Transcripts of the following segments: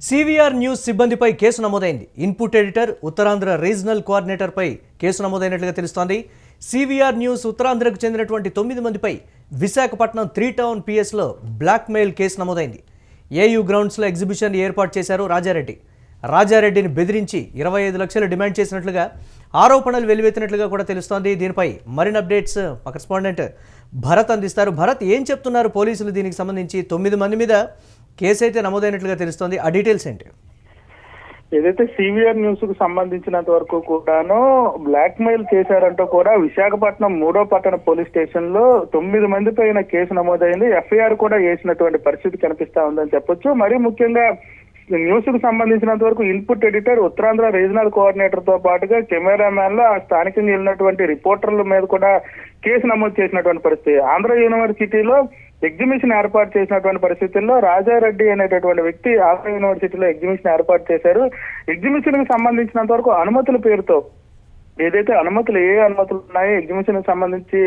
CVR news సిబ్బందిపై case నమోదైంది. Input editor, Uttarandhra regional కోఆర్డినేటర్పై కేసు నమోదైనట్లుగా తెలుస్తోంది. సివిఆర్ న్యూస్ ఉత్తరాంధ్రకు చెందినటువంటి 9 మందిపై విశాఖపట్నం 3 టౌన్ పిఎస్లో బ్లాక్మెయిల్ కేసు నమోదైంది. ఏయూ గ్రౌండ్స్లో ఎగ్జిబిషన్ ఏర్పాటు చేశారు రాజారెడ్డిని బెదిరించి 25 లక్షలు డిమాండ్ చేసినట్లుగా ఆరోపణలు వెలువెత్తినట్లుగా కూడా తెలుస్తోంది. దీనిపై మరిన్ని అప్డేట్స్ మా కరెస్పాండెంట్ భరత్ అందిస్తారు. భరత్, ఏం చెప్తున్నారు పోలీసులు దీనికి సంబంధించి? 9 మంది మీద కేసు అయితే నమోదైనట్లుగా తెలుస్తోంది. ఆ డీటెయిల్స్ ఏంటి? ఏదైతే సివిఆర్ న్యూస్ కు సంబంధించినంత వరకు కూడాను బ్లాక్ మెయిల్ చేశారంటూ కూడా విశాఖపట్నం 3వ పట్టణ పోలీస్ స్టేషన్ లో 9 మంది పైన కేసు నమోదైంది. ఎఫ్ఐఆర్ కూడా వేసినటువంటి పరిస్థితి కనిపిస్తా ఉందని చెప్పొచ్చు. మరీ ముఖ్యంగా న్యూస్ కు సంబంధించినంత వరకు input editor, Uttarandhra regional coordinator తో పాటుగా కెమెరామ్యాన్ లో ఆ స్థానికంగా వెళ్ళినటువంటి రిపోర్టర్ల మీద కూడా కేసు నమోదు చేసినటువంటి పరిస్థితి. ఆంధ్ర యూనివర్సిటీలో ఎగ్జిబిషన్ ఏర్పాటు చేసినటువంటి పరిస్థితుల్లో రాజారెడ్డి అనేటటువంటి వ్యక్తి ఆంధ్ర యూనివర్సిటీలో ఎగ్జిబిషన్ ఏర్పాటు చేశారు. ఎగ్జిబిషన్ కి సంబంధించినంత వరకు అనుమతుల పేరుతో ఏదైతే అనుమతులు ఉన్నాయో ఎగ్జిబిషన్ కి సంబంధించి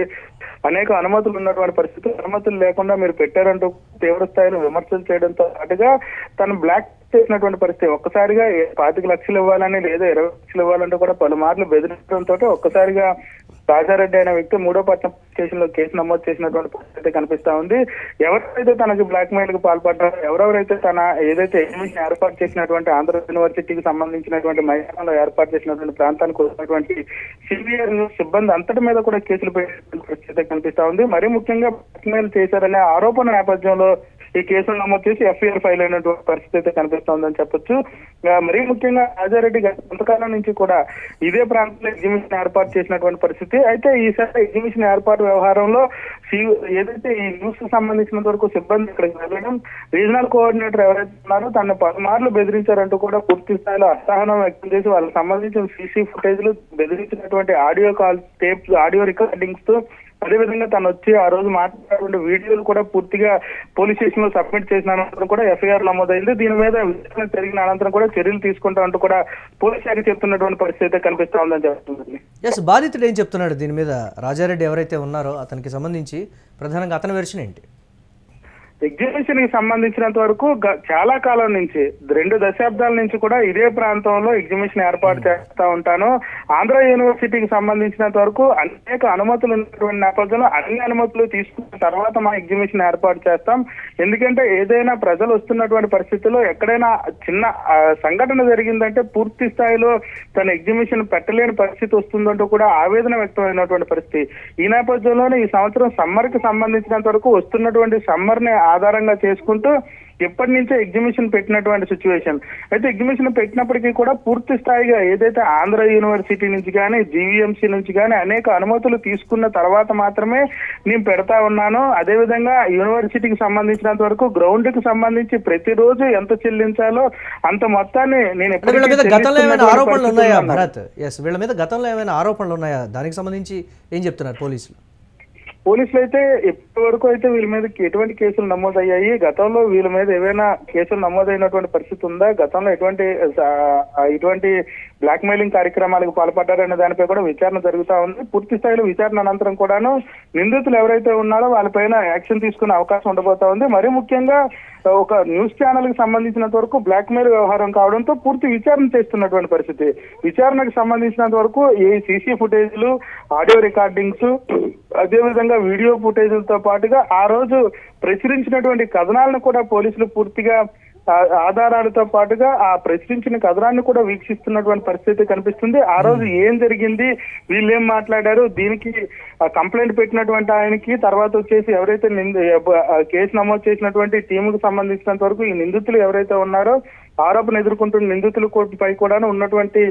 అనేక అనుమతులు ఉన్నటువంటి పరిస్థితులు, అనుమతులు లేకుండా మీరు పెట్టారంటూ తీవ్ర స్థాయిలో విమర్శలు చేయడంతో పాటుగా తను బ్లాక్ చేసినటువంటి పరిస్థితి. ఒక్కసారిగా 25 లక్షలు ఇవ్వాలని లేదా 20 లక్షలు ఇవ్వాలంటూ కూడా పలుమార్లు బెదిరించడంతో ఒక్కసారిగా రాజారెడ్డి అనే వ్యక్తి 3వ పట్టణ స్టేషన్ లో కేసు నమోదు చేసినటువంటి పరిస్థితి కనిపిస్తా ఉంది. ఎవరైతే తనకి బ్లాక్ మెయిల్ కు పాల్పడ్డారో, ఎవరెవరైతే తన ఏదైతే ఎగ్జిబిషన్ ఏర్పాటు చేసినటువంటి ఆంధ్ర యూనివర్సిటీకి సంబంధించినటువంటి మైదానంలో ఏర్పాటు చేసినటువంటి ప్రాంతానికి వచ్చినటువంటి సివిఆర్ న్యూస్ సిబ్బంది అంతటి మీద కూడా కేసులు పెట్టినటువంటి పరిస్థితి కనిపిస్తా ఉంది. మరీ ముఖ్యంగా బ్లాక్ మెయిల్ చేశారనే ఆరోపణ నేపథ్యంలో ఈ కేసులు నమోదు చేసి ఎఫ్ఐఆర్ ఫైల్ అయినటువంటి పరిస్థితి అయితే కనిపిస్తోందని చెప్పొచ్చు. మరీ ముఖ్యంగా రాజారెడ్డి గత కొంతకాలం నుంచి కూడా ఇదే ప్రాంతంలో ఎగ్జిబిషన్ ఏర్పాటు చేసినటువంటి పరిస్థితి. అయితే ఈసారి ఎగ్జిబిషన్ ఏర్పాటు వ్యవహారంలో ఏదైతే ఈ న్యూస్ కు సంబంధించినంత వరకు సిబ్బంది ఇక్కడికి వెళ్ళడం, రీజనల్ కోఆర్డినేటర్ ఎవరైతే ఉన్నారో తనను పలుమార్లు బెదిరించారంటూ కూడా పూర్తి స్థాయిలో అసహనం వ్యక్తం చేసి వాళ్ళకి సంబంధించిన సీసీ ఫుటేజ్లు, బెదిరించినటువంటి audio call tapes, audio recordings తో అదేవిధంగా తను వచ్చి ఆ రోజు మాట్లాడినటువంటి వీడియోలు కూడా పూర్తిగా పోలీస్ స్టేషన్ లో సబ్మిట్ చేసిన అనంతరం కూడా ఎఫ్ఐఆర్ నమోదైంది. దీని మీద విచారణ జరిగిన అనంతరం కూడా చర్యలు తీసుకుంటామంటూ కూడా పోలీస్ శాఖ చెప్తున్నటువంటి పరిస్థితి కనిపిస్తా ఉందని చెప్తుంది. బాధితుడు ఏం చెప్తున్నాడు దీని మీద? రాజారెడ్డి ఎవరైతే ఉన్నారో అతనికి సంబంధించి ప్రధానంగా అతని వెర్షన్ ఏంటి? ఎగ్జిబిషన్ కి సంబంధించినంత వరకు చాలా కాలం నుంచి 2 దశాబ్దాల నుంచి కూడా ఇదే ప్రాంతంలో ఎగ్జిబిషన్ ఏర్పాటు చేస్తా ఉంటాను. ఆంధ్ర యూనివర్సిటీకి సంబంధించినంత వరకు అనేక అనుమతులు ఉన్నటువంటి నేపథ్యంలో అన్ని అనుమతులు తీసుకున్న తర్వాత మా ఎగ్జిబిషన్ ఏర్పాటు చేస్తాం. ఎందుకంటే ఏదైనా ప్రజలు వస్తున్నటువంటి పరిస్థితుల్లో ఎక్కడైనా చిన్న సంఘటన జరిగిందంటే పూర్తి స్థాయిలో తన ఎగ్జిబిషన్ పెట్టలేని పరిస్థితి వస్తుందంటూ కూడా ఆవేదన వ్యక్తమైనటువంటి పరిస్థితి. ఈ నేపథ్యంలోనే ఈ సంవత్సరం సమ్మర్ కి సంబంధించినంత వరకు వస్తున్నటువంటి సమ్మర్ ని ఆధారంగా చేసుకుంటూ ఎప్పటి నుంచో ఎగ్జిబిషన్ పెట్టినటువంటి సిచ్యువేషన్. అయితే ఎగ్జిబిషన్ పెట్టినప్పటికీ కూడా పూర్తి స్థాయిగా ఏదైతే ఆంధ్ర యూనివర్సిటీ నుంచి కానీ, జీవీఎంసీ నుంచి కానీ అనేక అనుమతులు తీసుకున్న తర్వాత మాత్రమే నేను పెడతా ఉన్నాను. అదేవిధంగా యూనివర్సిటీకి సంబంధించినంత వరకు గ్రౌండ్ కి సంబంధించి ప్రతిరోజు ఎంత చెల్లించాలో అంత మొత్తాన్ని నేను వీళ్ళ మీద గతంలో ఏమైనా ఆరోపణలు ఉన్నాయా భరత్? వీళ్ళ మీద గతంలో ఏమైనా ఆరోపణలు ఉన్నాయా? దానికి సంబంధించి ఏం చెప్తున్నారు పోలీసులు? పోలీసులు అయితే ఇప్పటి వరకు అయితే వీళ్ళ మీద ఎటువంటి కేసులు నమోదయ్యాయి, గతంలో వీళ్ళ మీద ఏవైనా కేసులు నమోదైనటువంటి పరిస్థితి ఉందా, గతంలో ఇటువంటి బ్లాక్ మెయిలింగ్ కార్యక్రమాలకు పాల్పడ్డారనే దానిపై కూడా విచారణ జరుగుతా ఉంది. పూర్తి స్థాయిలో విచారణ అనంతరం కూడాను నిందితులు ఎవరైతే ఉన్నారో వాళ్ళపైన యాక్షన్ తీసుకునే అవకాశం ఉండబోతా ఉంది. మరీ ముఖ్యంగా ఒక న్యూస్ ఛానల్ కి సంబంధించినంత వరకు బ్లాక్ మెయిల్ వ్యవహారం కావడంతో పూర్తి విచారణ చేస్తున్నటువంటి పరిస్థితి. విచారణకు సంబంధించినంత వరకు ఈ సీసీ ఫుటేజ్లు, ఆడియో రికార్డింగ్స్, అదేవిధంగా వీడియో ఫుటేజ్లతో పాటుగా ఆ రోజు ప్రచురించినటువంటి కథనాలను కూడా పోలీసులు పూర్తిగా ఆధారాలతో పాటుగా ఆ ప్రచురించిన కథనాన్ని కూడా వీక్షిస్తున్నటువంటి పరిస్థితి కనిపిస్తుంది. ఆ రోజు ఏం జరిగింది, వీళ్ళు ఏం మాట్లాడారు, దీనికి కంప్లైంట్ పెట్టినటువంటి ఆయనకి తర్వాత వచ్చేసి ఎవరైతే కేసు నమోదు చేసినటువంటి టీముకు సంబంధించినంత వరకు ఈ నిందితులు ఎవరైతే ఉన్నారో ఆరోపణ ఎదుర్కొంటున్న నిందితుల పై కూడా ఉన్నటువంటి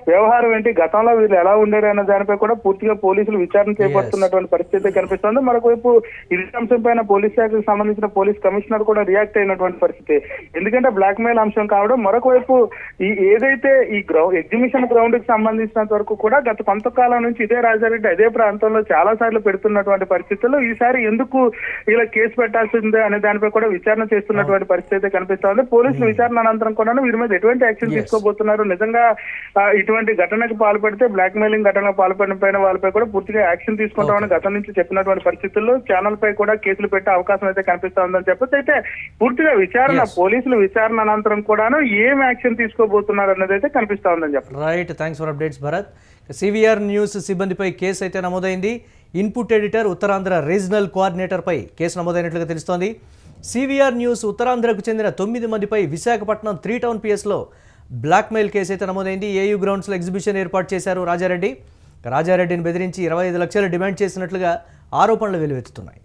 వ్యవహారం ఏంటి, గతంలో వీళ్ళు ఎలా ఉండేరు అనే దానిపై కూడా పూర్తిగా పోలీసులు విచారణ చేపడుతున్నటువంటి పరిస్థితి కనిపిస్తుంది. మరొకవైపు ఇదే అంశం పైన పోలీస్ శాఖకు సంబంధించిన పోలీస్ కమిషనర్ కూడా రియాక్ట్ అయినటువంటి పరిస్థితి. ఎందుకంటే బ్లాక్ మెయిల్ అంశం కావడం, మరొకవైపు ఏదైతే ఈ ఎగ్జిబిషన్ గ్రౌండ్ కి సంబంధించినంత వరకు కూడా గత కొంతకాలం నుంచి ఇదే రాజారెడ్డి అదే ప్రాంతంలో చాలా సార్లు పెడుతున్నటువంటి పరిస్థితుల్లో ఈసారి ఎందుకు ఇలా కేసు పెట్టాల్సిందే అనే దానిపై కూడా విచారణ చేస్తున్నటువంటి పరిస్థితి కనిపిస్తోంది. పోలీసులు విచారణ అనంతరం కూడా వీరి మీద ఎటువంటి యాక్షన్ Yes. తీసుకోబోతున్నారు, నిజంగా ఇటువంటి ఘటనకు పాల్పడితే బ్లాక్ మెయిలింగ్ ఘటనకు పాల్పడిన పైన వాళ్ళపై కూడా పూర్తిగా యాక్షన్ తీసుకుంటామని గతం నుంచి చెప్పినటువంటి పరిస్థితుల్లో ఛానల్ పై కూడా కేసులు పెట్టే అవకాశం అయితే కనిపిస్తా ఉందని చెప్పొచ్చు. అయితే పూర్తిగా విచారణ Yes. పోలీసులు విచారణ అనంతరం కూడాను ఏం యాక్షన్ తీసుకోబోతున్నారు అన్నది అయితే కనిపిస్తా ఉందని చెప్పారు. Right, thanks for updates Bharat. CVR news సిబ్బందిపై కేసు అయితే నమోదైంది. ఇన్పుట్ ఎడిటర్ ఉత్తరాంధ్ర రీజనల్ కోఆర్డినేటర్పై కేసు నమోదైనట్లుగా తెలుస్తోంది. సివిఆర్ న్యూస్ ఉత్తరాంధ్రకు చెందిన 9 మందిపై విశాఖపట్నం 3 టౌన్ పిఎస్లో బ్లాక్మెయిల్ కేసు అయితే నమోదైంది. ఏయూ గ్రౌండ్స్లో ఎగ్జిబిషన్ ఏర్పాటు చేశారు రాజారెడ్డిని బెదిరించి 25 లక్షలు డిమాండ్ చేసినట్లుగా ఆరోపణలు వెలువెత్తుతున్నాయి.